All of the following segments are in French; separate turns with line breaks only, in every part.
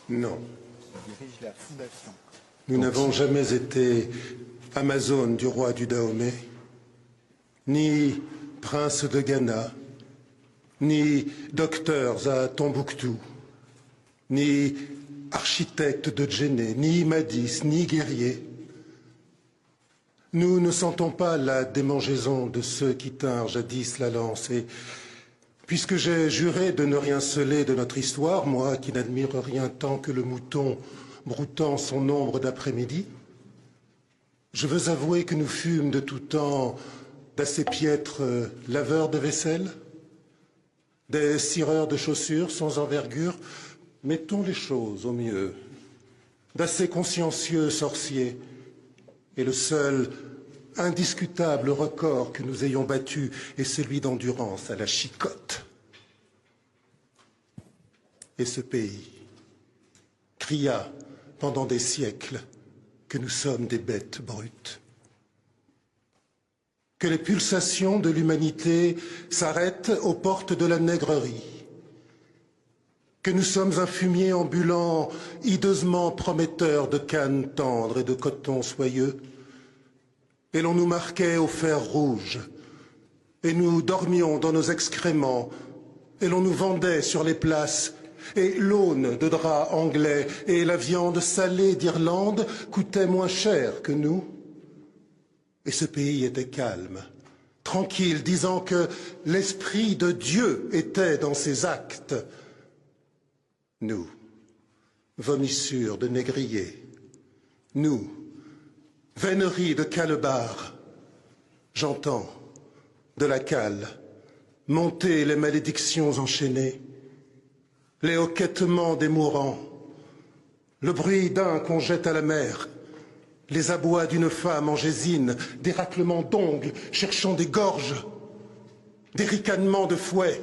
Non.
Il dirige la fondation.
Nous n'avons jamais été Amazone du roi du Dahomey, ni prince de Ghana, ni docteurs à Tombouctou, ni architectes de Djenné, ni Madis, ni guerriers. Nous ne sentons pas la démangeaison de ceux qui tinrent jadis la lance. Et puisque j'ai juré de ne rien sceller de notre histoire, moi qui n'admire rien tant que le mouton broutant son ombre d'après-midi, je veux avouer que nous fûmes de tout temps d'assez piètres laveurs de vaisselle, des cireurs de chaussures sans envergure, mettons les choses au mieux, d'assez consciencieux sorciers, et le seul indiscutable record que nous ayons battu est celui d'endurance à la chicotte. Et ce pays cria pendant des siècles que nous sommes des bêtes brutes, que les pulsations de l'humanité s'arrêtent aux portes de la nègrerie, que nous sommes un fumier ambulant hideusement prometteur de cannes tendres et de coton soyeux, et l'on nous marquait au fer rouge, et nous dormions dans nos excréments, et l'on nous vendait sur les places, et l'aune de drap anglais et la viande salée d'Irlande coûtaient moins cher que nous. Et ce pays était calme, tranquille, disant que l'Esprit de Dieu était dans ses actes. Nous, vomissures de négriers, nous, véneries de calebards, j'entends de la cale monter les malédictions enchaînées, les hoquettements des mourants, le bruit d'un qu'on jette à la mer, les abois d'une femme en gésine, des raclements d'ongles cherchant des gorges, des ricanements de fouet,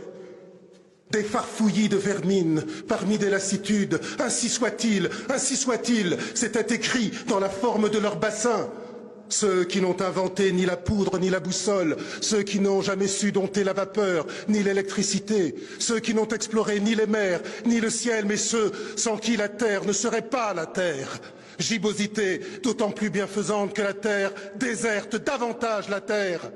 des farfouillis de vermine parmi des lassitudes. Ainsi soit-il, c'était écrit dans la forme de leur bassin. Ceux qui n'ont inventé ni la poudre ni la boussole, ceux qui n'ont jamais su dompter la vapeur ni l'électricité, ceux qui n'ont exploré ni les mers ni le ciel, mais ceux sans qui la terre ne serait pas la terre. Gibbosité d'autant plus bienfaisante que la terre déserte davantage la terre.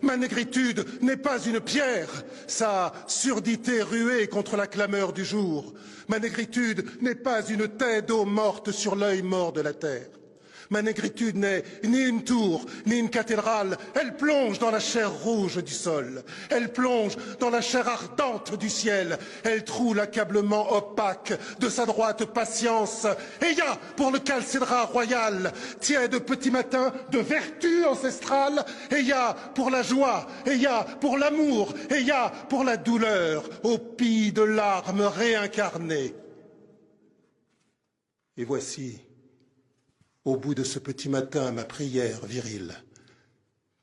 Ma négritude n'est pas une pierre, sa surdité ruée contre la clameur du jour. Ma négritude n'est pas une tête d'eau morte sur l'œil mort de la terre. Ma négritude n'est ni une tour, ni une cathédrale. Elle plonge dans la chair rouge du sol. Elle plonge dans la chair ardente du ciel. Elle troue l'accablement opaque de sa droite patience. Eya pour le calcédrat royal, tiède petit matin de vertu ancestrale. Eya pour la joie, Eya pour l'amour, Eya pour la douleur, au pis de larmes réincarnées. Et voici, au bout de ce petit matin, ma prière virile,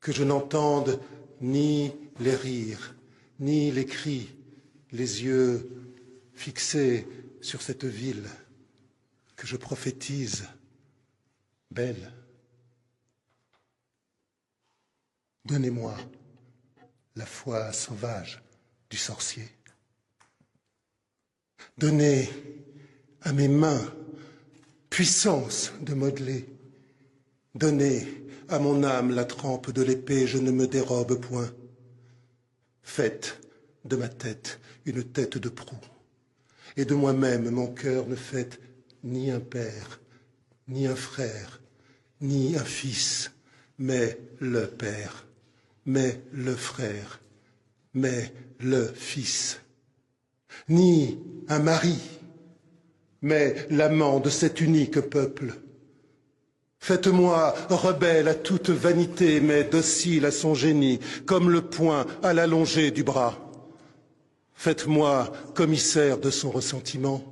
que je n'entende ni les rires, ni les cris, les yeux fixés sur cette ville, que je prophétise belle. Donnez-moi la foi sauvage du sorcier. Donnez à mes mains puissance de modeler. Donnez à mon âme la trempe de l'épée, je ne me dérobe point. Faites de ma tête une tête de proue, et de moi-même mon cœur ne faites ni un père, ni un frère, ni un fils, mais le père, mais le frère, mais le fils, ni un mari, mais l'amant de cet unique peuple. Faites-moi rebelle à toute vanité, mais docile à son génie, comme le poing à l'allongé du bras. Faites-moi commissaire de son ressentiment.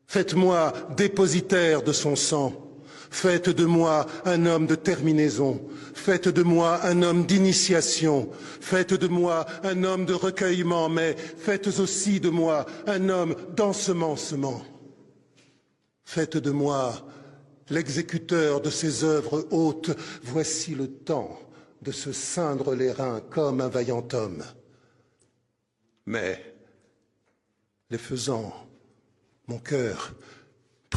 Faites-moi dépositaire de son sang. Faites de moi un homme de terminaison. Faites de moi un homme d'initiation. Faites de moi un homme de recueillement, mais faites aussi de moi un homme d'ensemencement. Faites de moi l'exécuteur de ces œuvres hautes. Voici le temps de se ceindre les reins comme un vaillant homme. Mais, les faisant, mon cœur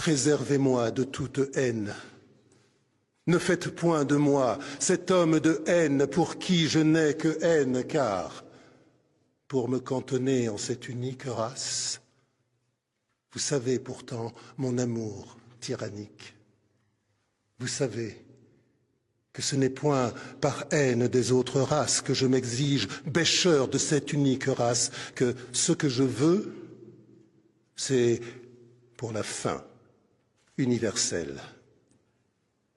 préservez-moi de toute haine. Ne faites point de moi cet homme de haine pour qui je n'ai que haine, car pour me cantonner en cette unique race, vous savez pourtant mon amour tyrannique. Vous savez que ce n'est point par haine des autres races que je m'exige, bêcheur de cette unique race, que ce que je veux, c'est pour la faim universelle,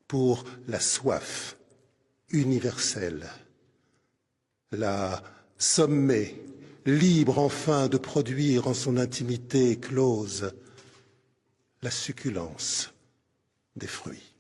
pour la soif universelle, la sommée, libre enfin de produire en son intimité close la succulence des fruits.